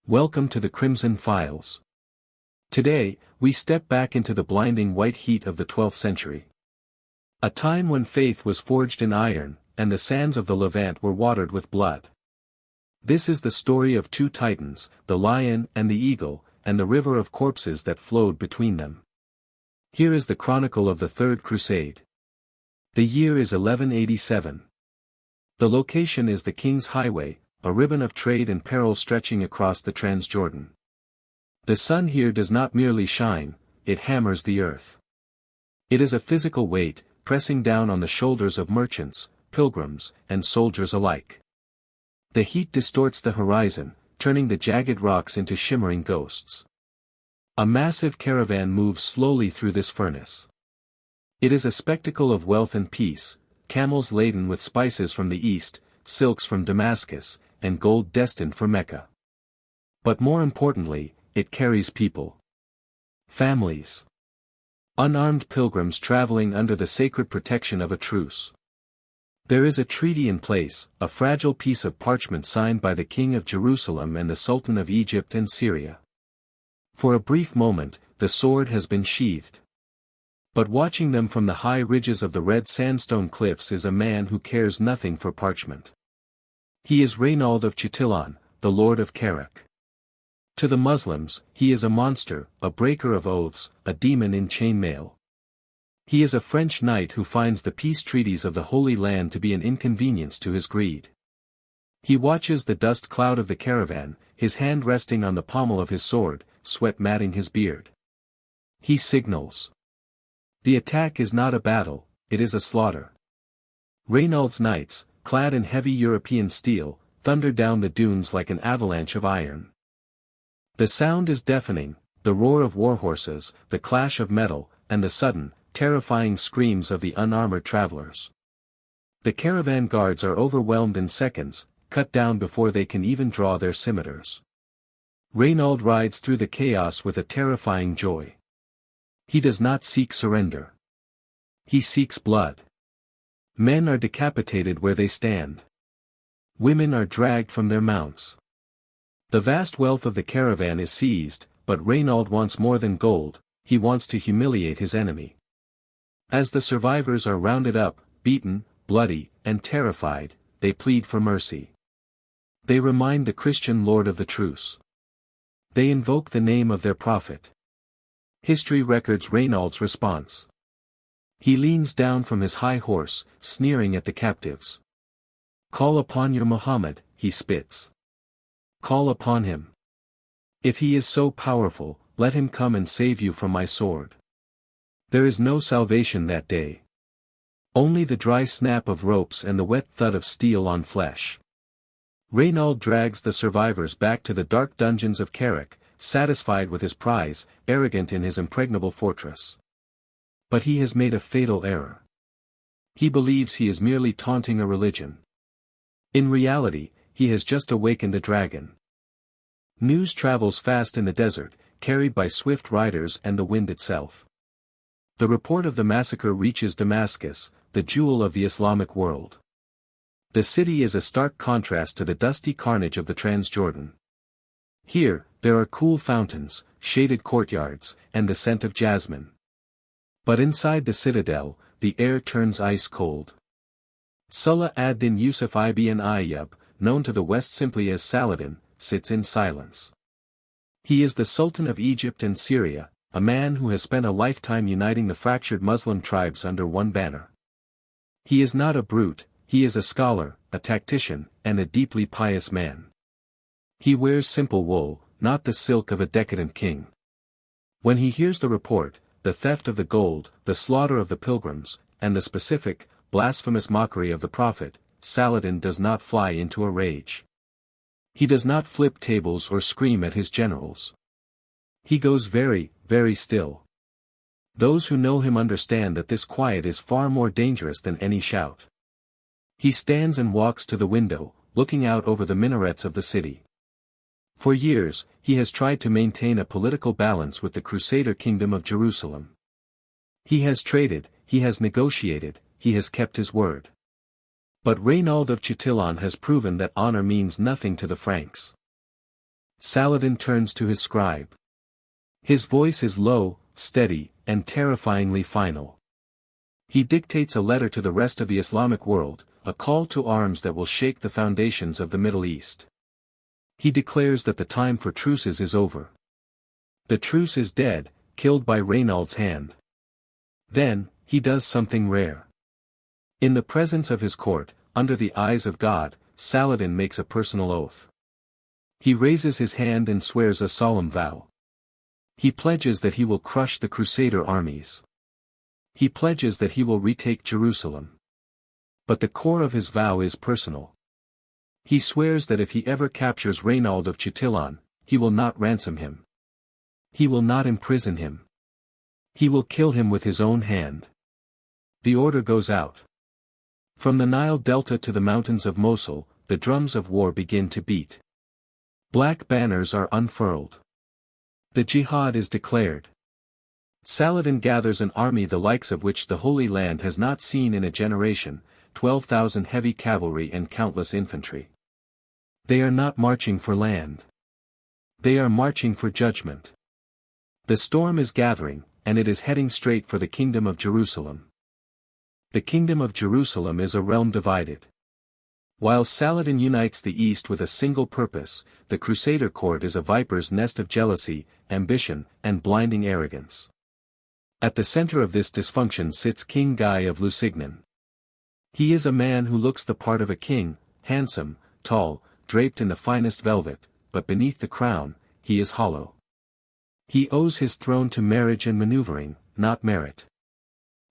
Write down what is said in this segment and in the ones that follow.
Welcome to the Crimson Files. Today, we step back into the blinding white heat of the 12th century. A time when faith was forged in iron, and the sands of the Levant were watered with blood. This is the story of two titans, the lion and the eagle, and the river of corpses that flowed between them. Here is the chronicle of the Third Crusade. The year is 1187. The location is the King's Highway, a ribbon of trade and peril stretching across the Transjordan. The sun here does not merely shine, it hammers the earth. It is a physical weight, pressing down on the shoulders of merchants, pilgrims, and soldiers alike. The heat distorts the horizon, turning the jagged rocks into shimmering ghosts. A massive caravan moves slowly through this furnace. It is a spectacle of wealth and peace, camels laden with spices from the east, silks from Damascus, and gold destined for Mecca. But more importantly, it carries people. Families. Unarmed pilgrims traveling under the sacred protection of a truce. There is a treaty in place, a fragile piece of parchment signed by the King of Jerusalem and the Sultan of Egypt and Syria. For a brief moment, the sword has been sheathed. But watching them from the high ridges of the red sandstone cliffs is a man who cares nothing for parchment. He is Raynald of Châtillon, the Lord of Acre. To the Muslims, he is a monster, a breaker of oaths, a demon in chainmail. He is a French knight who finds the peace treaties of the Holy Land to be an inconvenience to his greed. He watches the dust cloud of the caravan, his hand resting on the pommel of his sword, sweat matting his beard. He signals. The attack is not a battle, it is a slaughter. Raynald's knights, clad in heavy European steel, thunder down the dunes like an avalanche of iron. The sound is deafening, the roar of war horses, the clash of metal, and the sudden, terrifying screams of the unarmored travelers. The caravan guards are overwhelmed in seconds, cut down before they can even draw their scimitars. Raynald rides through the chaos with a terrifying joy. He does not seek surrender. He seeks blood. Men are decapitated where they stand. Women are dragged from their mounts. The vast wealth of the caravan is seized, but Raynald wants more than gold, he wants to humiliate his enemy. As the survivors are rounded up, beaten, bloody, and terrified, they plead for mercy. They remind the Christian Lord of the truce. They invoke the name of their prophet. History records Raynald's response. He leans down from his high horse, sneering at the captives. Call upon your Muhammad, he spits. Call upon him. If he is so powerful, let him come and save you from my sword. There is no salvation that day. Only the dry snap of ropes and the wet thud of steel on flesh. Raynald drags the survivors back to the dark dungeons of Acre, satisfied with his prize, arrogant in his impregnable fortress. But he has made a fatal error. He believes he is merely taunting a religion. In reality, he has just awakened a dragon. News travels fast in the desert, carried by swift riders and the wind itself. The report of the massacre reaches Damascus, the jewel of the Islamic world. The city is a stark contrast to the dusty carnage of the Transjordan. Here, there are cool fountains, shaded courtyards, and the scent of jasmine. But inside the citadel, the air turns ice cold. Salah ad-Din Yusuf ibn Ayyub, known to the West simply as Saladin, sits in silence. He is the Sultan of Egypt and Syria, a man who has spent a lifetime uniting the fractured Muslim tribes under one banner. He is not a brute, he is a scholar, a tactician, and a deeply pious man. He wears simple wool, not the silk of a decadent king. When he hears the report, the theft of the gold, the slaughter of the pilgrims, and the specific, blasphemous mockery of the prophet, Saladin does not fly into a rage. He does not flip tables or scream at his generals. He goes very, very still. Those who know him understand that this quiet is far more dangerous than any shout. He stands and walks to the window, looking out over the minarets of the city. For years, he has tried to maintain a political balance with the Crusader kingdom of Jerusalem. He has traded, he has negotiated, he has kept his word. But Raynald of Châtillon has proven that honor means nothing to the Franks. Saladin turns to his scribe. His voice is low, steady, and terrifyingly final. He dictates a letter to the rest of the Islamic world, a call to arms that will shake the foundations of the Middle East. He declares that the time for truces is over. The truce is dead, killed by Raynald's hand. Then, he does something rare. In the presence of his court, under the eyes of God, Saladin makes a personal oath. He raises his hand and swears a solemn vow. He pledges that he will crush the Crusader armies. He pledges that he will retake Jerusalem. But the core of his vow is personal. He swears that if he ever captures Raynald of Châtillon, he will not ransom him. He will not imprison him. He will kill him with his own hand. The order goes out. From the Nile Delta to the mountains of Mosul, the drums of war begin to beat. Black banners are unfurled. The jihad is declared. Saladin gathers an army the likes of which the Holy Land has not seen in a generation, 12,000 heavy cavalry and countless infantry. They are not marching for land. They are marching for judgment. The storm is gathering, and it is heading straight for the Kingdom of Jerusalem. The Kingdom of Jerusalem is a realm divided. While Saladin unites the East with a single purpose, the Crusader court is a viper's nest of jealousy, ambition, and blinding arrogance. At the center of this dysfunction sits King Guy of Lusignan. He is a man who looks the part of a king, handsome, tall, draped in the finest velvet, but beneath the crown, he is hollow. He owes his throne to marriage and maneuvering, not merit.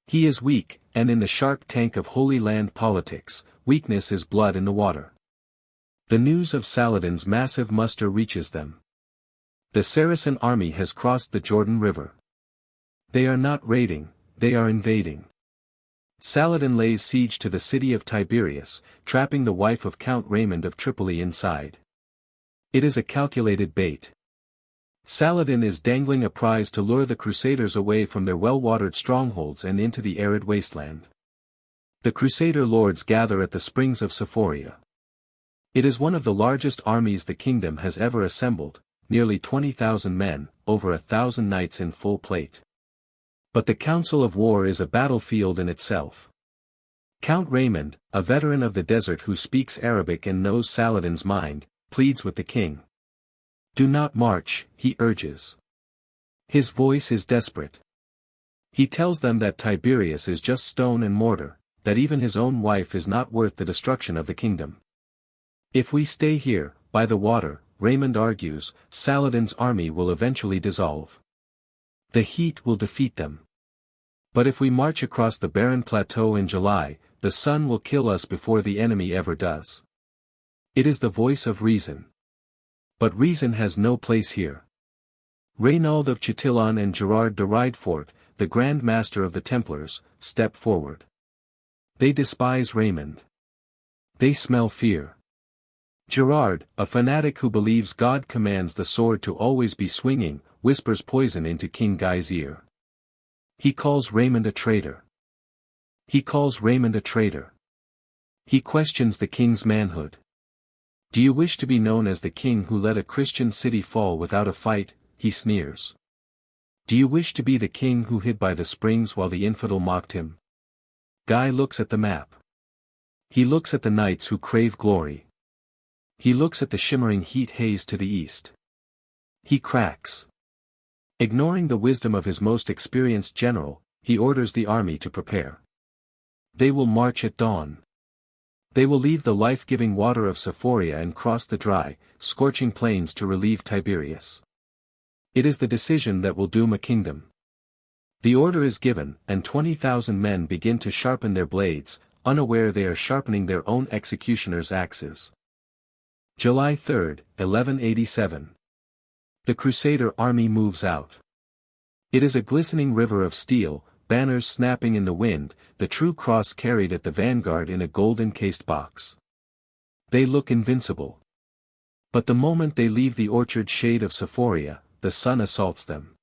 He is weak, and in the shark tank of Holy Land politics, weakness is blood in the water. The news of Saladin's massive muster reaches them. The Saracen army has crossed the Jordan River. They are not raiding, they are invading. Saladin lays siege to the city of Tiberias, trapping the wife of Count Raymond of Tripoli inside. It is a calculated bait. Saladin is dangling a prize to lure the Crusaders away from their well-watered strongholds and into the arid wasteland. The Crusader lords gather at the springs of Sephoria. It is one of the largest armies the kingdom has ever assembled, nearly 20,000 men, over 1,000 knights in full plate. But the council of war is a battlefield in itself. Count Raymond, a veteran of the desert who speaks Arabic and knows Saladin's mind, pleads with the king. Do not march, he urges. His voice is desperate. He tells them that Tiberias is just stone and mortar, that even his own wife is not worth the destruction of the kingdom. If we stay here, by the water, Raymond argues, Saladin's army will eventually dissolve. The heat will defeat them. But if we march across the barren plateau in July, the sun will kill us before the enemy ever does. It is the voice of reason. But reason has no place here. Raynald of Châtillon and Gerard de Ridefort, the Grand Master of the Templars, step forward. They despise Raymond. They smell fear. Gerard, a fanatic who believes God commands the sword to always be swinging, whispers poison into King Guy's ear. He calls Raymond a traitor. He calls Raymond a traitor. He questions the king's manhood. Do you wish to be known as the king who let a Christian city fall without a fight? He sneers. Do you wish to be the king who hid by the springs while the infidel mocked him? Guy looks at the map. He looks at the knights who crave glory. He looks at the shimmering heat haze to the east. He cracks. Ignoring the wisdom of his most experienced general, he orders the army to prepare. They will march at dawn. They will leave the life-giving water of Sephoria and cross the dry, scorching plains to relieve Tiberias. It is the decision that will doom a kingdom. The order is given, and 20,000 men begin to sharpen their blades, unaware they are sharpening their own executioner's axes. July 3, 1187. The Crusader army moves out. It is a glistening river of steel, banners snapping in the wind, the true cross carried at the vanguard in a gold-encased box. They look invincible. But the moment they leave the orchard shade of Sephoria, the sun assaults them.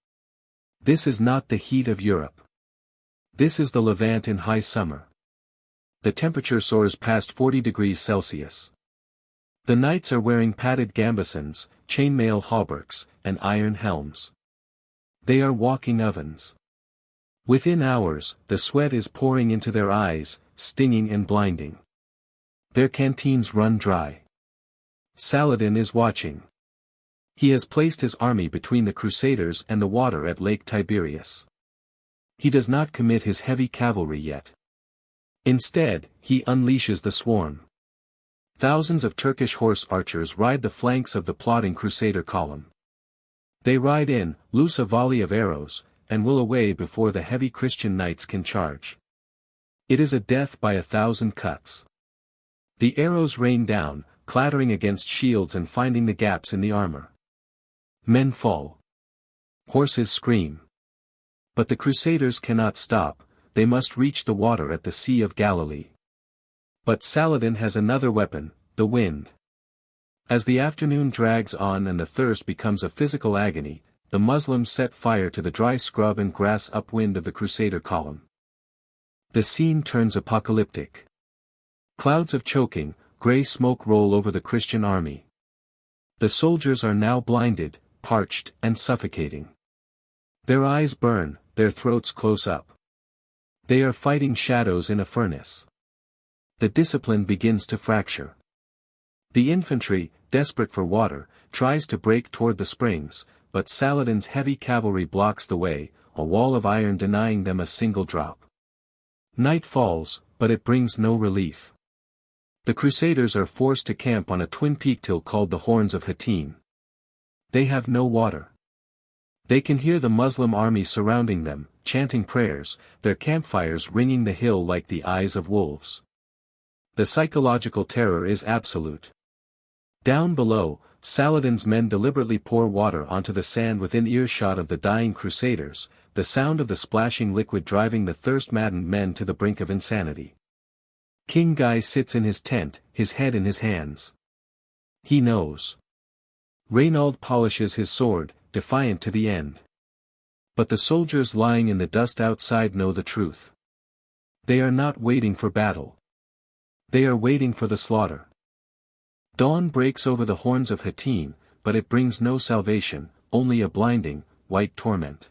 This is not the heat of Europe. This is the Levant in high summer. The temperature soars past 40 degrees Celsius. The knights are wearing padded gambesons, chainmail hauberks, and iron helms. They are walking ovens. Within hours, the sweat is pouring into their eyes, stinging and blinding. Their canteens run dry. Saladin is watching. He has placed his army between the Crusaders and the water at Lake Tiberias. He does not commit his heavy cavalry yet. Instead, he unleashes the swarm. Thousands of Turkish horse archers ride the flanks of the plotting Crusader column. They ride in, loose a volley of arrows, and will away before the heavy Christian knights can charge. It is a death by 1,000 cuts. The arrows rain down, clattering against shields and finding the gaps in the armor. Men fall. Horses scream. But the Crusaders cannot stop, they must reach the water at the Sea of Galilee. But Saladin has another weapon, the wind. As the afternoon drags on and the thirst becomes a physical agony, the Muslims set fire to the dry scrub and grass upwind of the Crusader column. The scene turns apocalyptic. Clouds of choking, grey smoke roll over the Christian army. The soldiers are now blinded, parched, and suffocating. Their eyes burn, their throats close up. They are fighting shadows in a furnace. The discipline begins to fracture. The infantry, desperate for water, tries to break toward the springs, but Saladin's heavy cavalry blocks the way, a wall of iron denying them a single drop. Night falls, but it brings no relief. The Crusaders are forced to camp on a twin-peaked hill called the Horns of Hattin. They have no water. They can hear the Muslim army surrounding them, chanting prayers, their campfires ringing the hill like the eyes of wolves. The psychological terror is absolute. Down below, Saladin's men deliberately pour water onto the sand within earshot of the dying Crusaders, the sound of the splashing liquid driving the thirst-maddened men to the brink of insanity. King Guy sits in his tent, his head in his hands. He knows. Raynald polishes his sword, defiant to the end. But the soldiers lying in the dust outside know the truth. They are not waiting for battle. They are waiting for the slaughter. Dawn breaks over the Horns of Hattin, but it brings no salvation, only a blinding, white torment.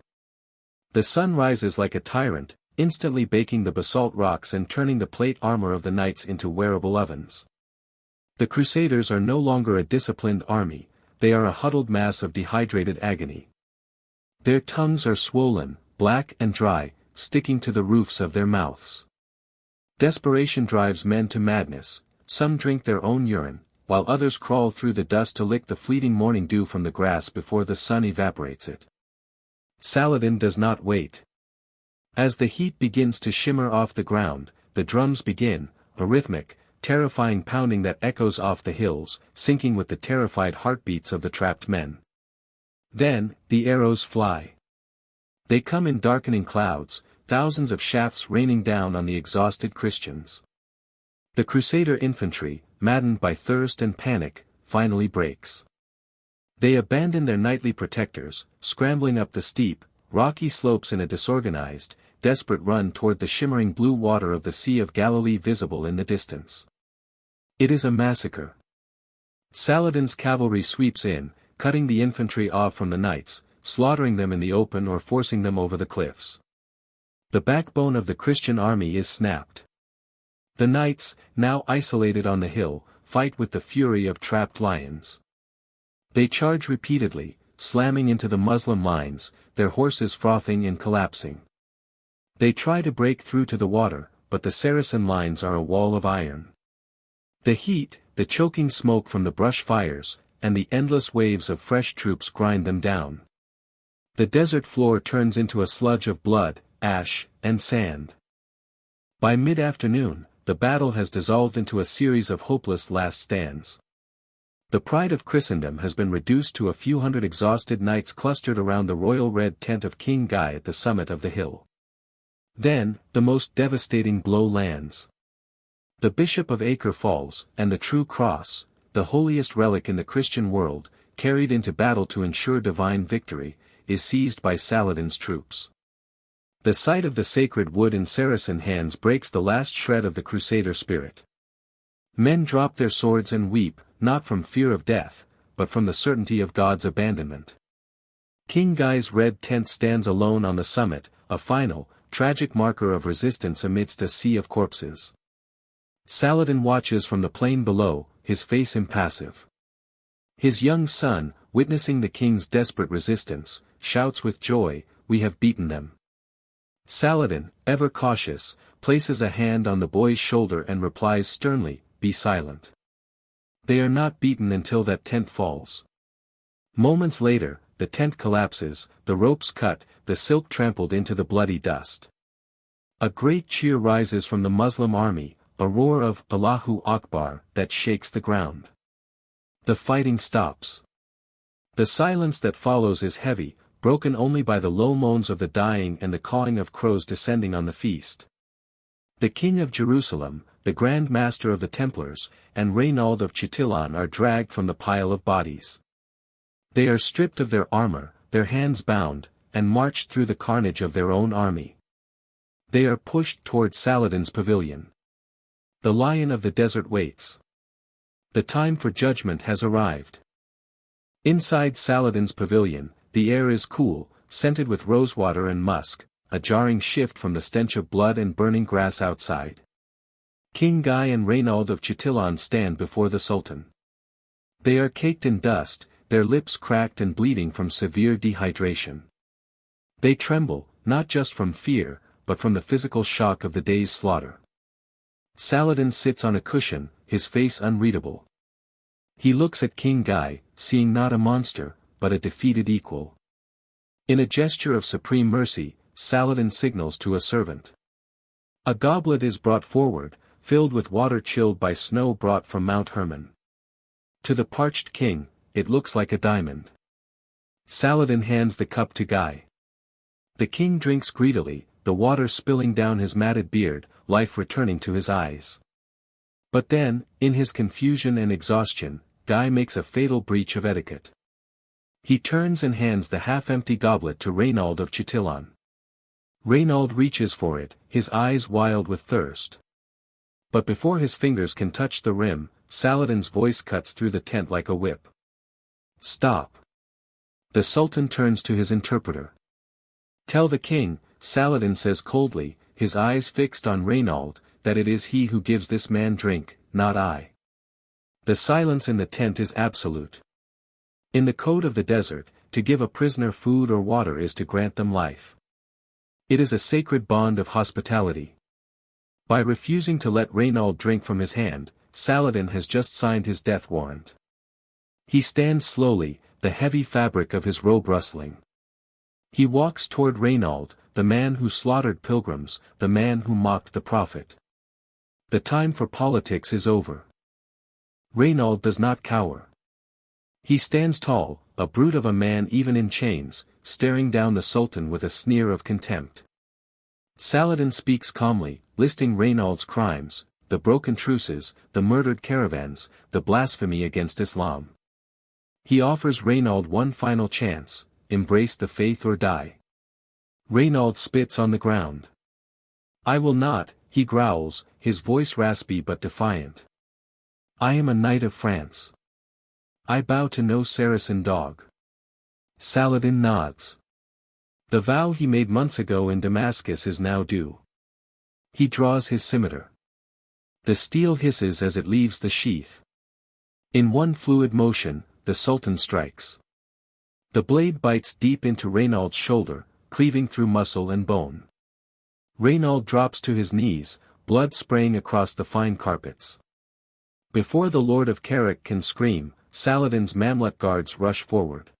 The sun rises like a tyrant, instantly baking the basalt rocks and turning the plate armor of the knights into wearable ovens. The Crusaders are no longer a disciplined army, they are a huddled mass of dehydrated agony. Their tongues are swollen, black and dry, sticking to the roofs of their mouths. Desperation drives men to madness, some drink their own urine, while others crawl through the dust to lick the fleeting morning dew from the grass before the sun evaporates it. Saladin does not wait. As the heat begins to shimmer off the ground, the drums begin, a rhythmic, terrifying pounding that echoes off the hills, syncing with the terrified heartbeats of the trapped men. Then, the arrows fly. They come in darkening clouds, thousands of shafts raining down on the exhausted Christians. The Crusader infantry, maddened by thirst and panic, finally breaks. They abandon their nightly protectors, scrambling up the steep, rocky slopes in a disorganized, desperate run toward the shimmering blue water of the Sea of Galilee visible in the distance. It is a massacre. Saladin's cavalry sweeps in, cutting the infantry off from the knights, slaughtering them in the open or forcing them over the cliffs. The backbone of the Christian army is snapped. The knights, now isolated on the hill, fight with the fury of trapped lions. They charge repeatedly, slamming into the Muslim lines, their horses frothing and collapsing. They try to break through to the water, but the Saracen lines are a wall of iron. The heat, the choking smoke from the brush fires, and the endless waves of fresh troops grind them down. The desert floor turns into a sludge of blood, ash, and sand. By mid-afternoon, the battle has dissolved into a series of hopeless last stands. The pride of Christendom has been reduced to a few hundred exhausted knights clustered around the royal red tent of King Guy at the summit of the hill. Then, the most devastating blow lands. The Bishop of Acre falls, and the true cross, the holiest relic in the Christian world, carried into battle to ensure divine victory, is seized by Saladin's troops. The sight of the sacred wood in Saracen hands breaks the last shred of the Crusader spirit. Men drop their swords and weep, not from fear of death, but from the certainty of God's abandonment. King Guy's red tent stands alone on the summit, a final, tragic marker of resistance amidst a sea of corpses. Saladin watches from the plain below, his face impassive. His young son, witnessing the king's desperate resistance, shouts with joy, "We have beaten them." Saladin, ever cautious, places a hand on the boy's shoulder and replies sternly, "Be silent. They are not beaten until that tent falls." Moments later, the tent collapses, the ropes cut, the silk trampled into the bloody dust. A great cheer rises from the Muslim army, a roar of "Allahu Akbar" that shakes the ground. The fighting stops. The silence that follows is heavy, broken only by the low moans of the dying and the cawing of crows descending on the feast. The King of Jerusalem, the Grand Master of the Templars, and Raynald of Châtillon are dragged from the pile of bodies. They are stripped of their armor, their hands bound, and marched through the carnage of their own army. They are pushed toward Saladin's pavilion. The Lion of the Desert waits. The time for judgment has arrived. Inside Saladin's pavilion, the air is cool, scented with rosewater and musk, a jarring shift from the stench of blood and burning grass outside. King Guy and Raynald of Châtillon stand before the Sultan. They are caked in dust, their lips cracked and bleeding from severe dehydration. They tremble, not just from fear, but from the physical shock of the day's slaughter. Saladin sits on a cushion, his face unreadable. He looks at King Guy, seeing not a monster, but a defeated equal. In a gesture of supreme mercy, Saladin signals to a servant. A goblet is brought forward, filled with water chilled by snow brought from Mount Hermon. To the parched king, it looks like a diamond. Saladin hands the cup to Guy. The king drinks greedily, the water spilling down his matted beard, life returning to his eyes. But then, in his confusion and exhaustion, Guy makes a fatal breach of etiquette. He turns and hands the half-empty goblet to Raynald of Châtillon. Raynald reaches for it, his eyes wild with thirst. But before his fingers can touch the rim, Saladin's voice cuts through the tent like a whip. "Stop." The Sultan turns to his interpreter. "Tell the king," Saladin says coldly, his eyes fixed on Raynald, "that it is he who gives this man drink, not I." The silence in the tent is absolute. In the code of the desert, to give a prisoner food or water is to grant them life. It is a sacred bond of hospitality. By refusing to let Raynald drink from his hand, Saladin has just signed his death warrant. He stands slowly, the heavy fabric of his robe rustling. He walks toward Raynald, the man who slaughtered pilgrims, the man who mocked the prophet. The time for politics is over. Raynald does not cower. He stands tall, a brute of a man even in chains, staring down the Sultan with a sneer of contempt. Saladin speaks calmly, listing Raynald's crimes, the broken truces, the murdered caravans, the blasphemy against Islam. He offers Raynald one final chance: embrace the faith or die. Raynald spits on the ground. "I will not," he growls, his voice raspy but defiant. "I am a knight of France. I bow to no Saracen dog." Saladin nods. The vow he made months ago in Damascus is now due. He draws his scimitar. The steel hisses as it leaves the sheath. In one fluid motion, the Sultan strikes. The blade bites deep into Raynald's shoulder, cleaving through muscle and bone. Raynald drops to his knees, blood spraying across the fine carpets. Before the Lord of Acre can scream, Saladin's Mamluk guards rush forward.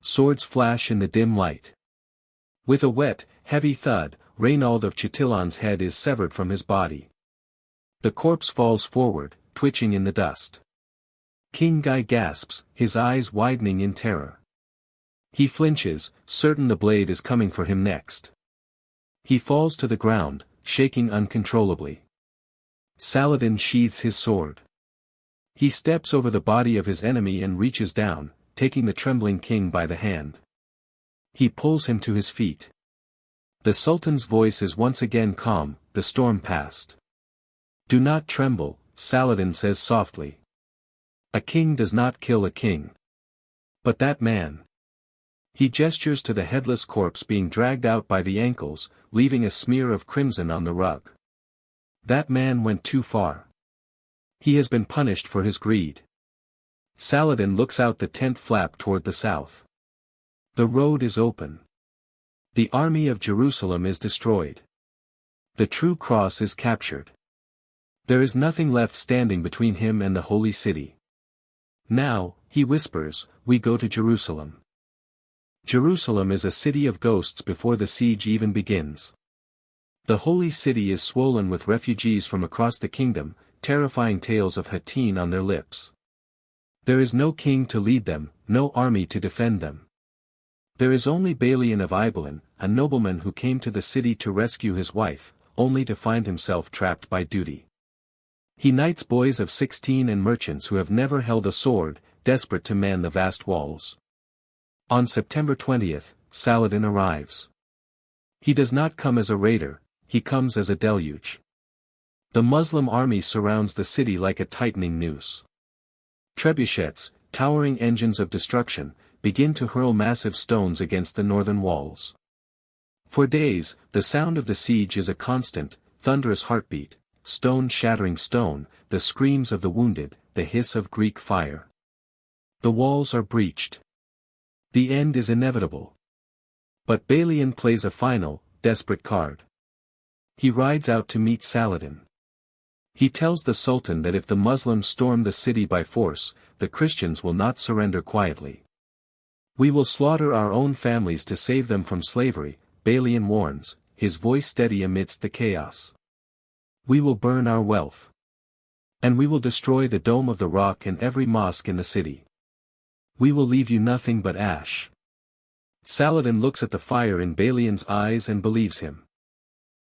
Swords flash in the dim light. With a wet, heavy thud, Raynald of Châtillon's head is severed from his body. The corpse falls forward, twitching in the dust. King Guy gasps, his eyes widening in terror. He flinches, certain the blade is coming for him next. He falls to the ground, shaking uncontrollably. Saladin sheathes his sword. He steps over the body of his enemy and reaches down, taking the trembling king by the hand. He pulls him to his feet. The Sultan's voice is once again calm, the storm past. "Do not tremble," Saladin says softly. A king does not kill a king. But that man. He gestures to the headless corpse being dragged out by the ankles, leaving a smear of crimson on the rug. That man went too far. He has been punished for his greed. Saladin looks out the tent flap toward the south. The road is open. The army of Jerusalem is destroyed. The true cross is captured. There is nothing left standing between him and the holy city. Now, he whispers, we go to Jerusalem. Jerusalem is a city of ghosts before the siege even begins. The holy city is swollen with refugees from across the kingdom, terrifying tales of Hattin on their lips. There is no king to lead them, no army to defend them. There is only Balian of Ibelin, a nobleman who came to the city to rescue his wife, only to find himself trapped by duty. He knights boys of 16 and merchants who have never held a sword, desperate to man the vast walls. On September 20th, Saladin arrives. He does not come as a raider, he comes as a deluge. The Muslim army surrounds the city like a tightening noose. Trebuchets, towering engines of destruction, begin to hurl massive stones against the northern walls. For days, the sound of the siege is a constant, thunderous heartbeat, stone shattering stone, the screams of the wounded, the hiss of Greek fire. The walls are breached. The end is inevitable. But Balian plays a final, desperate card. He rides out to meet Saladin. He tells the Sultan that if the Muslims storm the city by force, the Christians will not surrender quietly. We will slaughter our own families to save them from slavery, Balian warns, his voice steady amidst the chaos. We will burn our wealth. And we will destroy the Dome of the Rock and every mosque in the city. We will leave you nothing but ash. Saladin looks at the fire in Balian's eyes and believes him.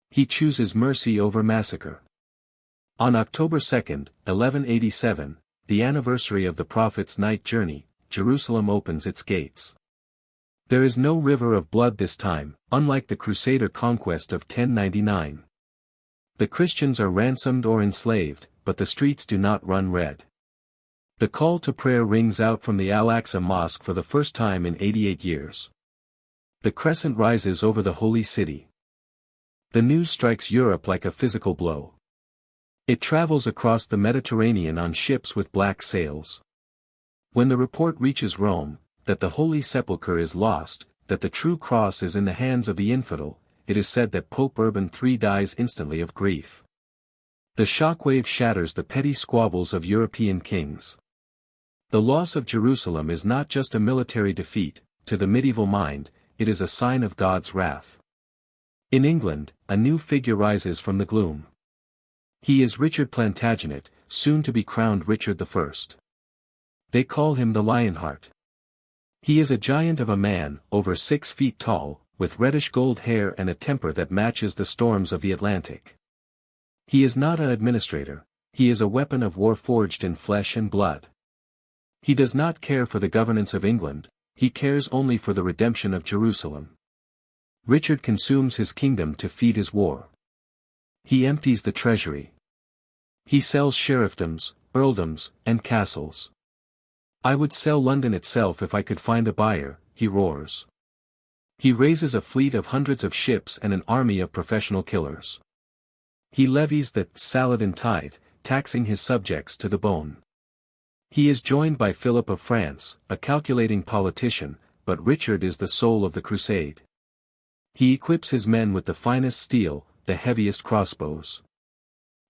He chooses mercy over massacre. On October 2, 1187, the anniversary of the Prophet's night journey, Jerusalem opens its gates. There is no river of blood this time, unlike the Crusader conquest of 1099. The Christians are ransomed or enslaved, but the streets do not run red. The call to prayer rings out from the Al-Aqsa Mosque for the first time in 88 years. The crescent rises over the holy city. The news strikes Europe like a physical blow. It travels across the Mediterranean on ships with black sails. When the report reaches Rome, that the Holy Sepulchre is lost, that the true cross is in the hands of the infidel, it is said that Pope Urban III dies instantly of grief. The shockwave shatters the petty squabbles of European kings. The loss of Jerusalem is not just a military defeat, to the medieval mind, it is a sign of God's wrath. In England, a new figure rises from the gloom. He is Richard Plantagenet, soon to be crowned Richard I. They call him the Lionheart. He is a giant of a man, over 6 feet tall, with reddish-gold hair and a temper that matches the storms of the Atlantic. He is not an administrator, he is a weapon of war forged in flesh and blood. He does not care for the governance of England, he cares only for the redemption of Jerusalem. Richard consumes his kingdom to feed his war. He empties the treasury. He sells sheriffdoms, earldoms, and castles. I would sell London itself if I could find a buyer, he roars. He raises a fleet of hundreds of ships and an army of professional killers. He levies the Saladin tithe, taxing his subjects to the bone. He is joined by Philip of France, a calculating politician, but Richard is the soul of the crusade. He equips his men with the finest steel, the heaviest crossbows.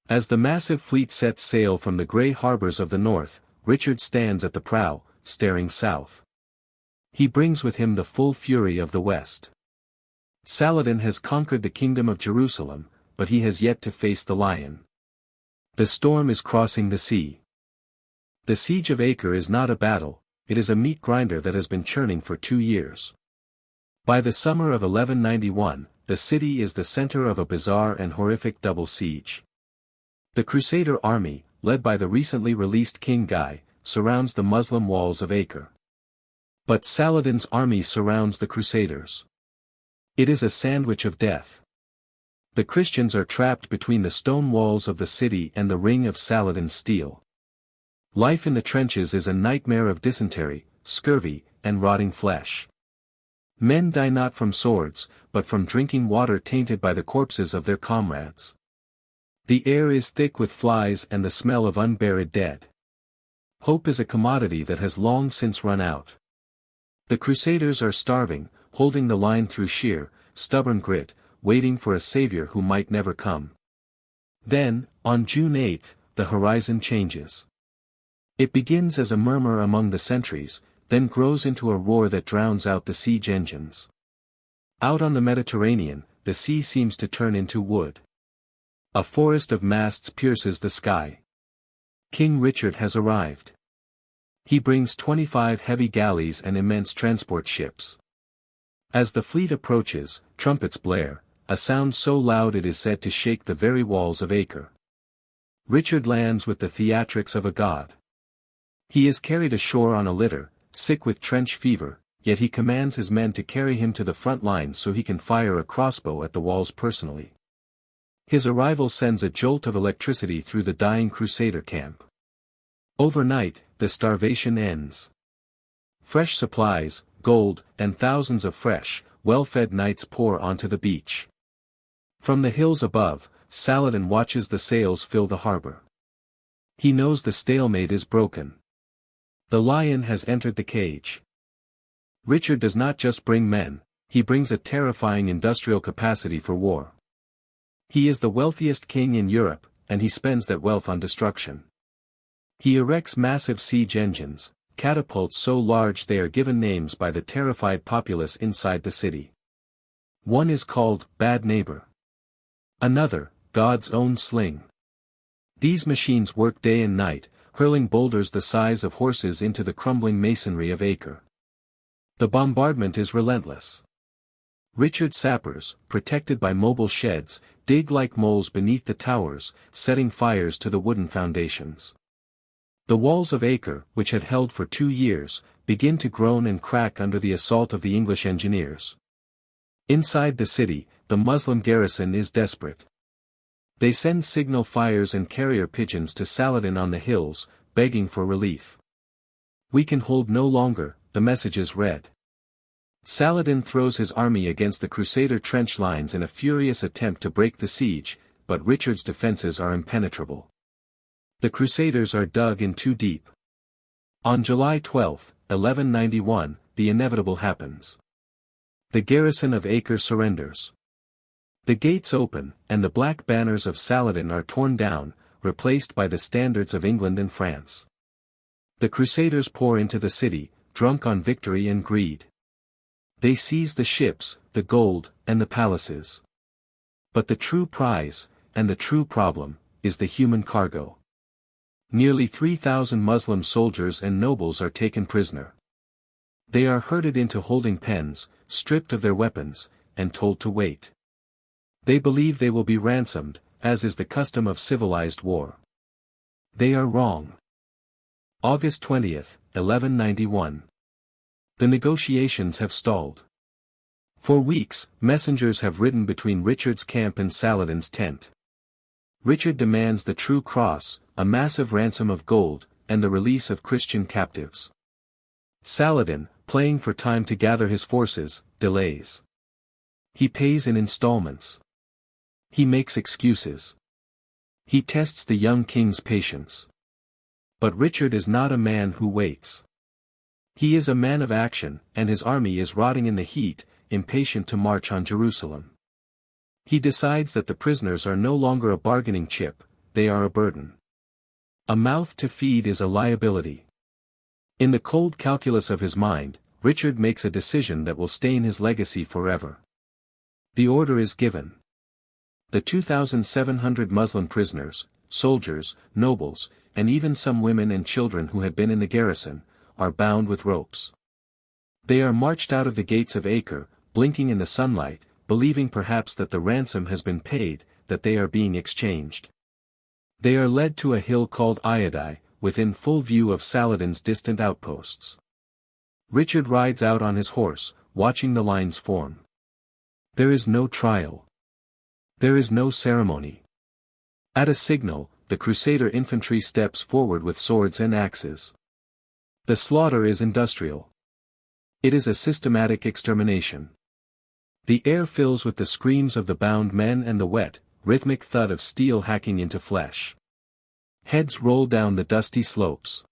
As the massive fleet sets sail from the grey harbors of the north, Richard stands at the prow, staring south. He brings with him the full fury of the west. Saladin has conquered the kingdom of Jerusalem, but he has yet to face the lion. The storm is crossing the sea. The siege of Acre is not a battle, it is a meat grinder that has been churning for 2 years. By the summer of 1191, the city is the center of a bizarre and horrific double siege. The Crusader army, led by the recently released King Guy, surrounds the Muslim walls of Acre. But Saladin's army surrounds the Crusaders. It is a sandwich of death. The Christians are trapped between the stone walls of the city and the ring of Saladin's steel. Life in the trenches is a nightmare of dysentery, scurvy, and rotting flesh. Men die not from swords, but from drinking water tainted by the corpses of their comrades. The air is thick with flies and the smell of unburied dead. Hope is a commodity that has long since run out. The Crusaders are starving, holding the line through sheer, stubborn grit, waiting for a savior who might never come. Then, on June 8, the horizon changes. It begins as a murmur among the sentries, then grows into a roar that drowns out the siege engines. Out on the Mediterranean, the sea seems to turn into wood. A forest of masts pierces the sky. King Richard has arrived. He brings 25 heavy galleys and immense transport ships. As the fleet approaches, trumpets blare, a sound so loud it is said to shake the very walls of Acre. Richard lands with the theatrics of a god. He is carried ashore on a litter, sick with trench fever, yet he commands his men to carry him to the front lines so he can fire a crossbow at the walls personally. His arrival sends a jolt of electricity through the dying Crusader camp. Overnight, the starvation ends. Fresh supplies, gold, and thousands of fresh, well-fed knights pour onto the beach. From the hills above, Saladin watches the sails fill the harbor. He knows the stalemate is broken. The lion has entered the cage. Richard does not just bring men, he brings a terrifying industrial capacity for war. He is the wealthiest king in Europe, and he spends that wealth on destruction. He erects massive siege engines, catapults so large they are given names by the terrified populace inside the city. One is called Bad Neighbor. Another, God's Own Sling. These machines work day and night, hurling boulders the size of horses into the crumbling masonry of Acre. The bombardment is relentless. Richard's sappers, protected by mobile sheds, dig like moles beneath the towers, setting fires to the wooden foundations. The walls of Acre, which had held for 2 years, begin to groan and crack under the assault of the English engineers. Inside the city, the Muslim garrison is desperate. They send signal fires and carrier pigeons to Saladin on the hills, begging for relief. "We can hold no longer," the messages read. Saladin throws his army against the Crusader trench lines in a furious attempt to break the siege, but Richard's defenses are impenetrable. The Crusaders are dug in too deep. On July 12, 1191, the inevitable happens. The garrison of Acre surrenders. The gates open, and the black banners of Saladin are torn down, replaced by the standards of England and France. The Crusaders pour into the city, drunk on victory and greed. They seize the ships, the gold, and the palaces. But the true prize, and the true problem, is the human cargo. Nearly 3,000 Muslim soldiers and nobles are taken prisoner. They are herded into holding pens, stripped of their weapons, and told to wait. They believe they will be ransomed, as is the custom of civilized war. They are wrong. August 20, 1191. The negotiations have stalled. For weeks, messengers have ridden between Richard's camp and Saladin's tent. Richard demands the true cross, a massive ransom of gold, and the release of Christian captives. Saladin, playing for time to gather his forces, delays. He pays in installments. He makes excuses. He tests the young king's patience. But Richard is not a man who waits. He is a man of action, and his army is rotting in the heat, impatient to march on Jerusalem. He decides that the prisoners are no longer a bargaining chip, they are a burden. A mouth to feed is a liability. In the cold calculus of his mind, Richard makes a decision that will stain his legacy forever. The order is given. The 2,700 Muslim prisoners, soldiers, nobles, and even some women and children who had been in the garrison, are bound with ropes. They are marched out of the gates of Acre, blinking in the sunlight, believing perhaps that the ransom has been paid, that they are being exchanged. They are led to a hill called Iadai, within full view of Saladin's distant outposts. Richard rides out on his horse, watching the lines form. There is no trial. There is no ceremony. At a signal, the Crusader infantry steps forward with swords and axes. The slaughter is industrial. It is a systematic extermination. The air fills with the screams of the bound men and the wet, rhythmic thud of steel hacking into flesh. Heads roll down the dusty slopes.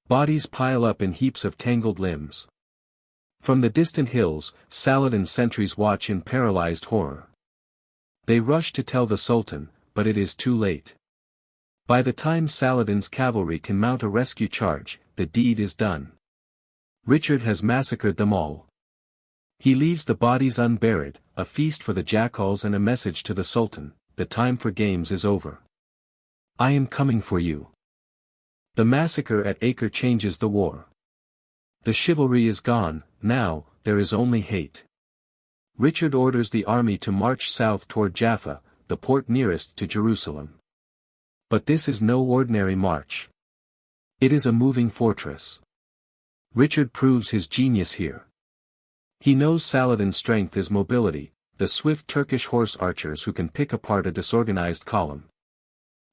Bodies pile up in heaps of tangled limbs. From the distant hills, Saladin's sentries watch in paralyzed horror. They rush to tell the Sultan, but it is too late. By the time Saladin's cavalry can mount a rescue charge, the deed is done. Richard has massacred them all. He leaves the bodies unburied, a feast for the jackals and a message to the Sultan: the time for games is over. I am coming for you. The massacre at Acre changes the war. The chivalry is gone, now, there is only hate. Richard orders the army to march south toward Jaffa, the port nearest to Jerusalem. But this is no ordinary march. It is a moving fortress. Richard proves his genius here. He knows Saladin's strength is mobility, the swift Turkish horse archers who can pick apart a disorganized column.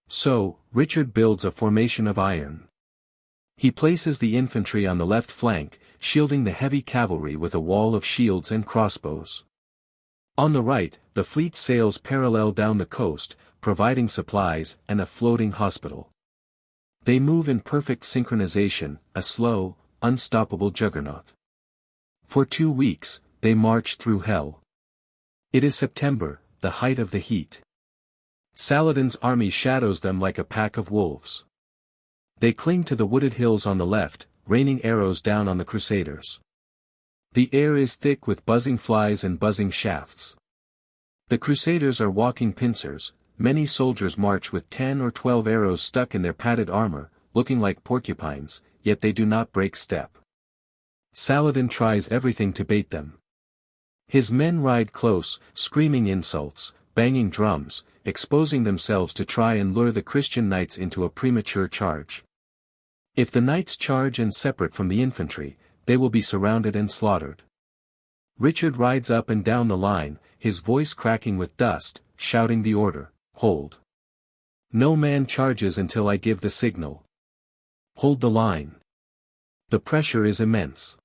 So, Richard builds a formation of iron. He places the infantry on the left flank, shielding the heavy cavalry with a wall of shields and crossbows. On the right, the fleet sails parallel down the coast, providing supplies and a floating hospital. They move in perfect synchronization, a slow, unstoppable juggernaut. For 2 weeks, they march through hell. It is September, the height of the heat. Saladin's army shadows them like a pack of wolves. They cling to the wooded hills on the left, raining arrows down on the Crusaders. The air is thick with buzzing flies and buzzing shafts. The Crusaders are walking pincers. Many soldiers march with 10 or 12 arrows stuck in their padded armor, looking like porcupines, yet they do not break step. Saladin tries everything to bait them. His men ride close, screaming insults, banging drums, exposing themselves to try and lure the Christian knights into a premature charge. If the knights charge and separate from the infantry, they will be surrounded and slaughtered. Richard rides up and down the line, his voice cracking with dust, shouting the order: hold. No man charges until I give the signal. Hold the line. The pressure is immense.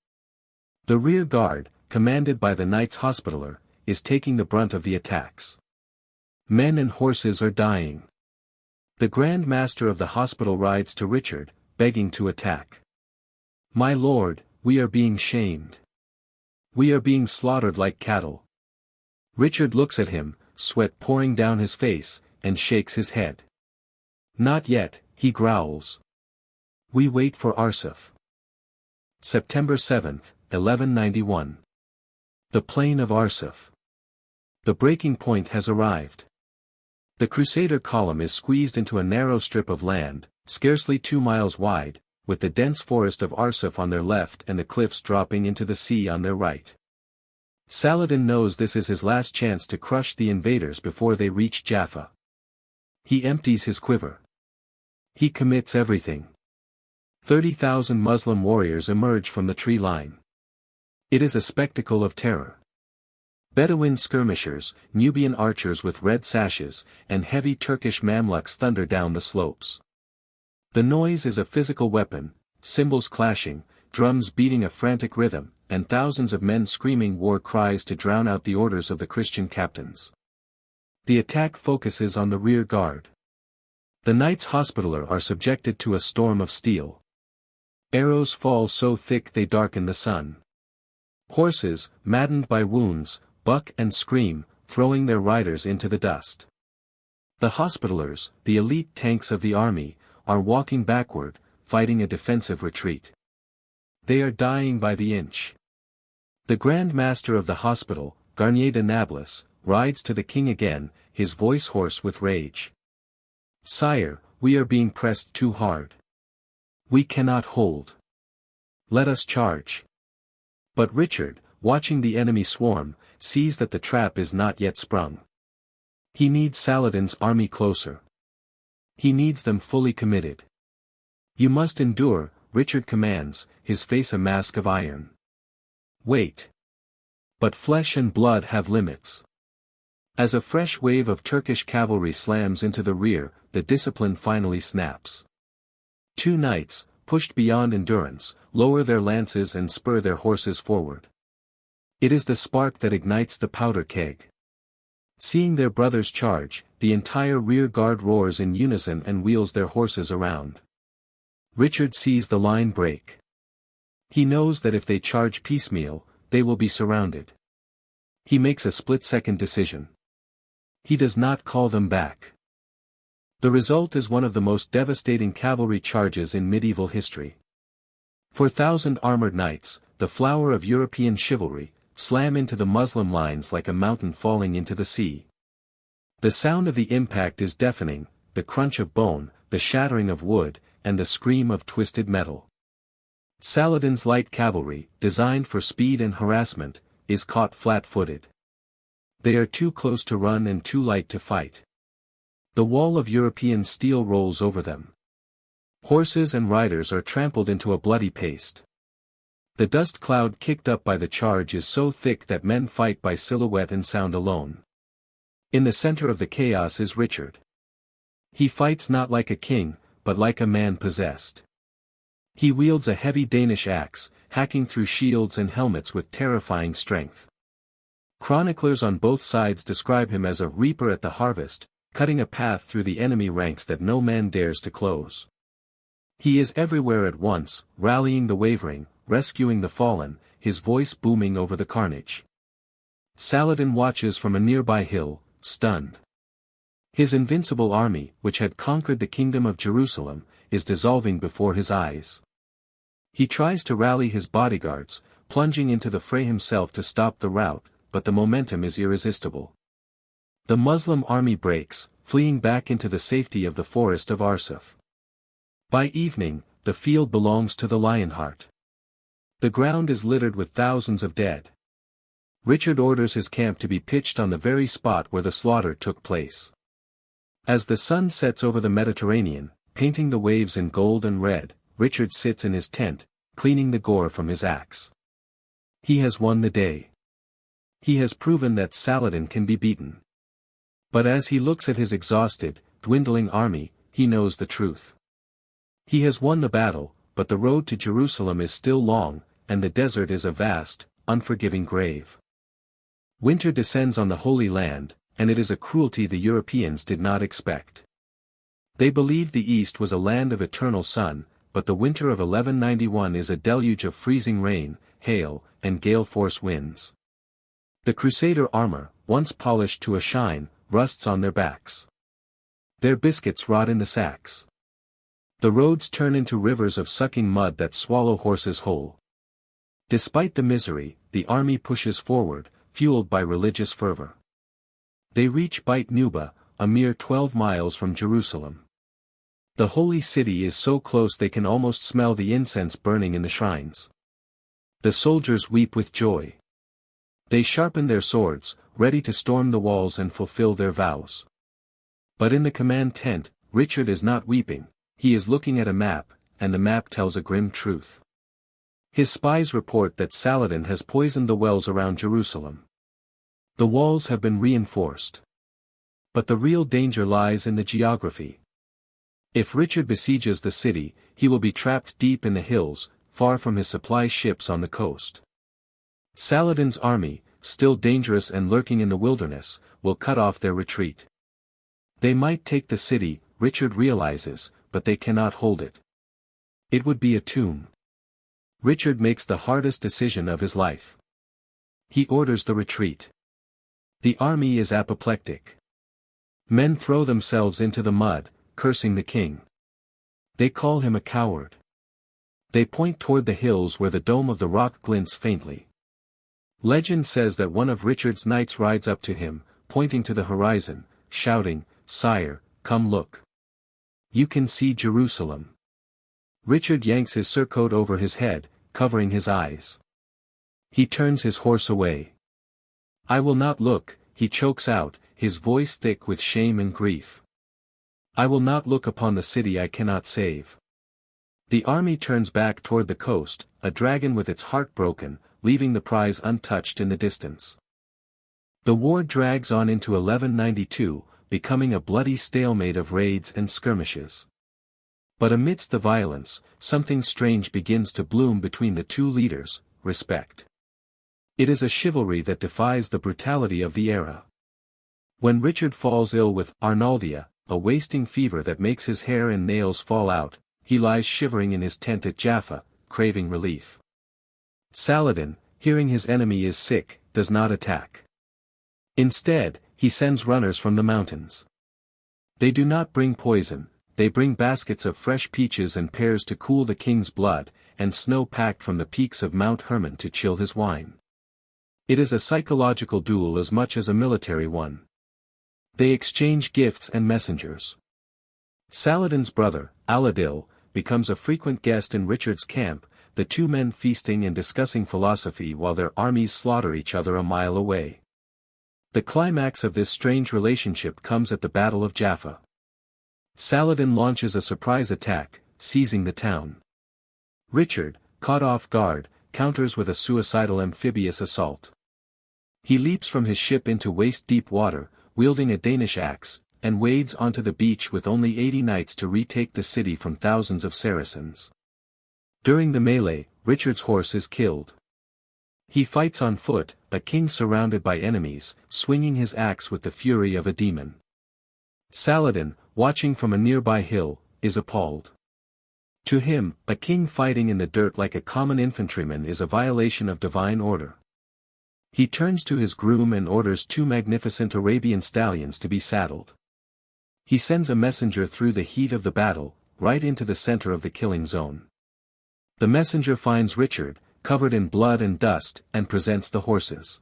The rear guard, commanded by the Knights Hospitaller, is taking the brunt of the attacks. Men and horses are dying. The Grand Master of the hospital rides to Richard, begging to attack. My lord, we are being shamed. We are being slaughtered like cattle. Richard looks at him, sweat pouring down his face, and shakes his head. Not yet, he growls. We wait for Arsuf. September 7, 1191. The plain of Arsuf. The breaking point has arrived. The Crusader column is squeezed into a narrow strip of land, scarcely 2 miles wide, with the dense forest of Arsuf on their left and the cliffs dropping into the sea on their right. Saladin knows this is his last chance to crush the invaders before they reach Jaffa. He empties his quiver. He commits everything. 30,000 Muslim warriors emerge from the tree line. It is a spectacle of terror. Bedouin skirmishers, Nubian archers with red sashes, and heavy Turkish Mamluks thunder down the slopes. The noise is a physical weapon, cymbals clashing, drums beating a frantic rhythm, and thousands of men screaming war cries to drown out the orders of the Christian captains. The attack focuses on the rear guard. The Knights Hospitaller are subjected to a storm of steel. Arrows fall so thick they darken the sun. Horses, maddened by wounds, buck and scream, throwing their riders into the dust. The Hospitallers, the elite tanks of the army, are walking backward, fighting a defensive retreat. They are dying by the inch. The Grand Master of the hospital, Garnier de Nablus, rides to the king again, his voice hoarse with rage. Sire, we are being pressed too hard. We cannot hold. Let us charge. But Richard, watching the enemy swarm, sees that the trap is not yet sprung. He needs Saladin's army closer. He needs them fully committed. You must endure, Richard commands, his face a mask of iron. Wait. But flesh and blood have limits. As a fresh wave of Turkish cavalry slams into the rear, the discipline finally snaps. Two knights, pushed beyond endurance, lower their lances and spur their horses forward. It is the spark that ignites the powder keg. Seeing their brothers charge, the entire rear guard roars in unison and wheels their horses around. Richard sees the line break. He knows that if they charge piecemeal, they will be surrounded. He makes a split-second decision. He does not call them back. The result is one of the most devastating cavalry charges in medieval history. 4,000 armored knights, the flower of European chivalry, slam into the Muslim lines like a mountain falling into the sea. The sound of the impact is deafening, the crunch of bone, the shattering of wood, and the scream of twisted metal. Saladin's light cavalry, designed for speed and harassment, is caught flat-footed. They are too close to run and too light to fight. The wall of European steel rolls over them. Horses and riders are trampled into a bloody paste. The dust cloud kicked up by the charge is so thick that men fight by silhouette and sound alone. In the center of the chaos is Richard. He fights not like a king, but like a man possessed. He wields a heavy Danish axe, hacking through shields and helmets with terrifying strength. Chroniclers on both sides describe him as a reaper at the harvest, cutting a path through the enemy ranks that no man dares to close. He is everywhere at once, rallying the wavering, rescuing the fallen, his voice booming over the carnage. Saladin watches from a nearby hill, stunned. His invincible army, which had conquered the kingdom of Jerusalem, is dissolving before his eyes. He tries to rally his bodyguards, plunging into the fray himself to stop the rout, but the momentum is irresistible. The Muslim army breaks, fleeing back into the safety of the forest of Arsuf. By evening, the field belongs to the Lionheart. The ground is littered with thousands of dead. Richard orders his camp to be pitched on the very spot where the slaughter took place. As the sun sets over the Mediterranean, painting the waves in gold and red, Richard sits in his tent, cleaning the gore from his axe. He has won the day. He has proven that Saladin can be beaten. But as he looks at his exhausted, dwindling army, he knows the truth. He has won the battle, but the road to Jerusalem is still long, and the desert is a vast, unforgiving grave. Winter descends on the Holy Land, and it is a cruelty the Europeans did not expect. They believed the East was a land of eternal sun, but the winter of 1191 is a deluge of freezing rain, hail, and gale-force winds. The Crusader armor, once polished to a shine, rusts on their backs. Their biscuits rot in the sacks. The roads turn into rivers of sucking mud that swallow horses whole. Despite the misery, the army pushes forward, fueled by religious fervor. They reach Beit Nuba, a mere 12 miles from Jerusalem. The holy city is so close they can almost smell the incense burning in the shrines. The soldiers weep with joy. They sharpen their swords, ready to storm the walls and fulfill their vows. But in the command tent, Richard is not weeping, he is looking at a map, and the map tells a grim truth. His spies report that Saladin has poisoned the wells around Jerusalem. The walls have been reinforced. But the real danger lies in the geography. If Richard besieges the city, he will be trapped deep in the hills, far from his supply ships on the coast. Saladin's army, still dangerous and lurking in the wilderness, will cut off their retreat. They might take the city, Richard realizes, but they cannot hold it. It would be a tomb. Richard makes the hardest decision of his life. He orders the retreat. The army is apoplectic. Men throw themselves into the mud, cursing the king. They call him a coward. They point toward the hills where the dome of the rock glints faintly. Legend says that one of Richard's knights rides up to him, pointing to the horizon, shouting, "Sire, come look. You can see Jerusalem." Richard yanks his surcoat over his head, covering his eyes. He turns his horse away. "I will not look," he chokes out, his voice thick with shame and grief. "I will not look upon the city I cannot save." The army turns back toward the coast, a dragon with its heart broken, leaving the prize untouched in the distance. The war drags on into 1192, becoming a bloody stalemate of raids and skirmishes. But amidst the violence, something strange begins to bloom between the two leaders: respect. It is a chivalry that defies the brutality of the era. When Richard falls ill with Arnaldia, a wasting fever that makes his hair and nails fall out, he lies shivering in his tent at Jaffa, craving relief. Saladin, hearing his enemy is sick, does not attack. Instead, he sends runners from the mountains. They do not bring poison, they bring baskets of fresh peaches and pears to cool the king's blood, and snow packed from the peaks of Mount Hermon to chill his wine. It is a psychological duel as much as a military one. They exchange gifts and messengers. Saladin's brother, Aladil, becomes a frequent guest in Richard's camp, the two men feasting and discussing philosophy while their armies slaughter each other a mile away. The climax of this strange relationship comes at the Battle of Jaffa. Saladin launches a surprise attack, seizing the town. Richard, caught off guard, counters with a suicidal amphibious assault. He leaps from his ship into waist-deep water, wielding a Danish axe, and wades onto the beach with only 80 knights to retake the city from thousands of Saracens. During the melee, Richard's horse is killed. He fights on foot, a king surrounded by enemies, swinging his axe with the fury of a demon. Saladin, watching from a nearby hill, is appalled. To him, a king fighting in the dirt like a common infantryman is a violation of divine order. He turns to his groom and orders 2 magnificent Arabian stallions to be saddled. He sends a messenger through the heat of the battle, right into the center of the killing zone. The messenger finds Richard, covered in blood and dust, and presents the horses.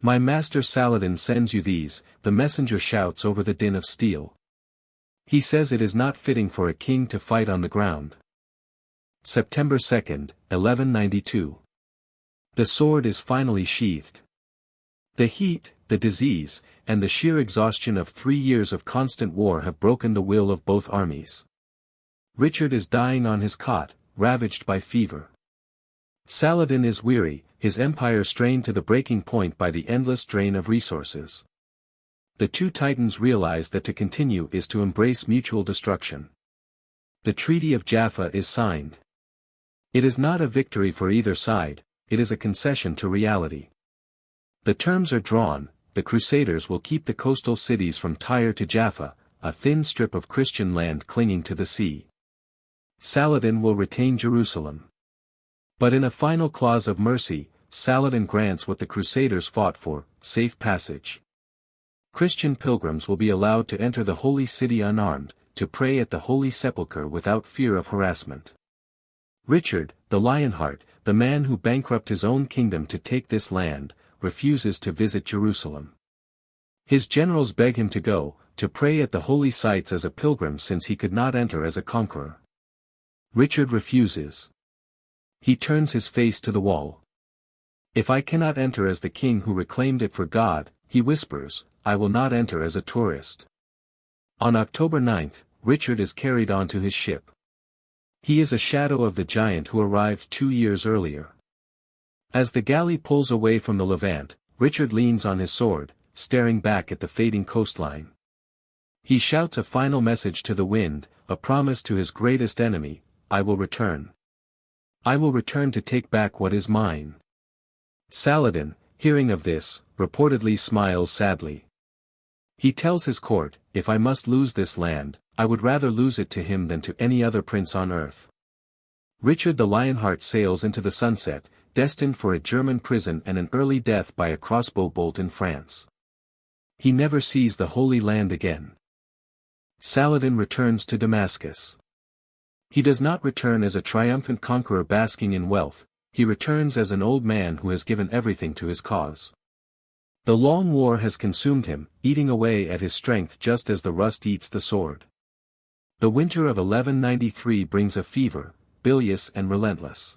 "My master Saladin sends you these," the messenger shouts over the din of steel. He says it is not fitting for a king to fight on the ground. September 2, 1192. The sword is finally sheathed. The heat, the disease, and the sheer exhaustion of 3 years of constant war have broken the will of both armies. Richard is dying on his cot, ravaged by fever. Saladin is weary, his empire strained to the breaking point by the endless drain of resources. The two titans realize that to continue is to embrace mutual destruction. The Treaty of Jaffa is signed. It is not a victory for either side, it is a concession to reality. The terms are drawn: the Crusaders will keep the coastal cities from Tyre to Jaffa, a thin strip of Christian land clinging to the sea. Saladin will retain Jerusalem. But in a final clause of mercy, Saladin grants what the Crusaders fought for: safe passage. Christian pilgrims will be allowed to enter the holy city unarmed, to pray at the Holy Sepulchre without fear of harassment. Richard, the Lionheart, the man who bankrupted his own kingdom to take this land, refuses to visit Jerusalem. His generals beg him to go, to pray at the holy sites as a pilgrim since he could not enter as a conqueror. Richard refuses. He turns his face to the wall. "If I cannot enter as the king who reclaimed it for God," he whispers, "I will not enter as a tourist." On October 9, Richard is carried onto his ship. He is a shadow of the giant who arrived 2 years earlier. As the galley pulls away from the Levant, Richard leans on his sword, staring back at the fading coastline. He shouts a final message to the wind, a promise to his greatest enemy: "I will return. I will return to take back what is mine." Saladin, hearing of this, reportedly smiles sadly. He tells his court, "If I must lose this land, I would rather lose it to him than to any other prince on earth." Richard the Lionheart sails into the sunset, destined for a German prison and an early death by a crossbow bolt in France. He never sees the Holy Land again. Saladin returns to Damascus. He does not return as a triumphant conqueror basking in wealth, he returns as an old man who has given everything to his cause. The long war has consumed him, eating away at his strength just as the rust eats the sword. The winter of 1193 brings a fever, bilious and relentless.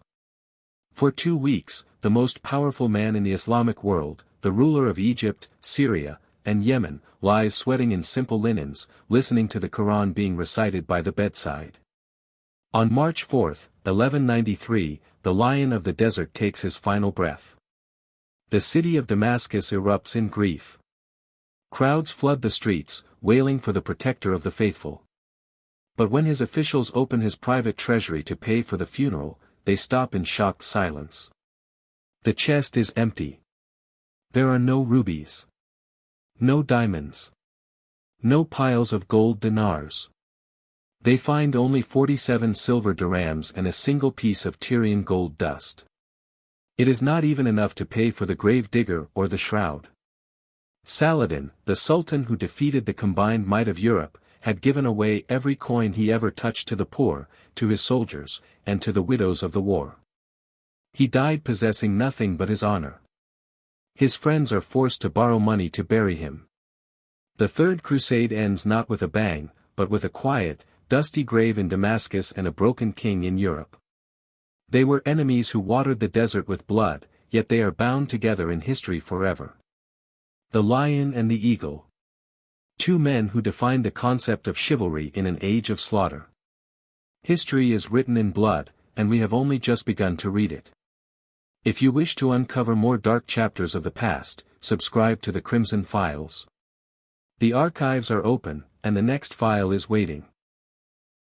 For 2 weeks, the most powerful man in the Islamic world, the ruler of Egypt, Syria, and Yemen, lies sweating in simple linens, listening to the Quran being recited by the bedside. On March 4, 1193, the lion of the desert takes his final breath. The city of Damascus erupts in grief. Crowds flood the streets, wailing for the protector of the faithful. But when his officials open his private treasury to pay for the funeral, they stop in shocked silence. The chest is empty. There are no rubies. No diamonds. No piles of gold dinars. They find only 47 silver dirhams and a single piece of Tyrian gold dust. It is not even enough to pay for the grave digger or the shroud. Saladin, the Sultan who defeated the combined might of Europe, had given away every coin he ever touched to the poor, to his soldiers, and to the widows of the war. He died possessing nothing but his honor. His friends are forced to borrow money to bury him. The Third Crusade ends not with a bang, but with a quiet, dusty grave in Damascus and a broken king in Europe. They were enemies who watered the desert with blood, yet they are bound together in history forever. The Lion and the Eagle. Two men who defined the concept of chivalry in an age of slaughter. History is written in blood, and we have only just begun to read it. If you wish to uncover more dark chapters of the past, subscribe to the Crimson Files. The archives are open, and the next file is waiting.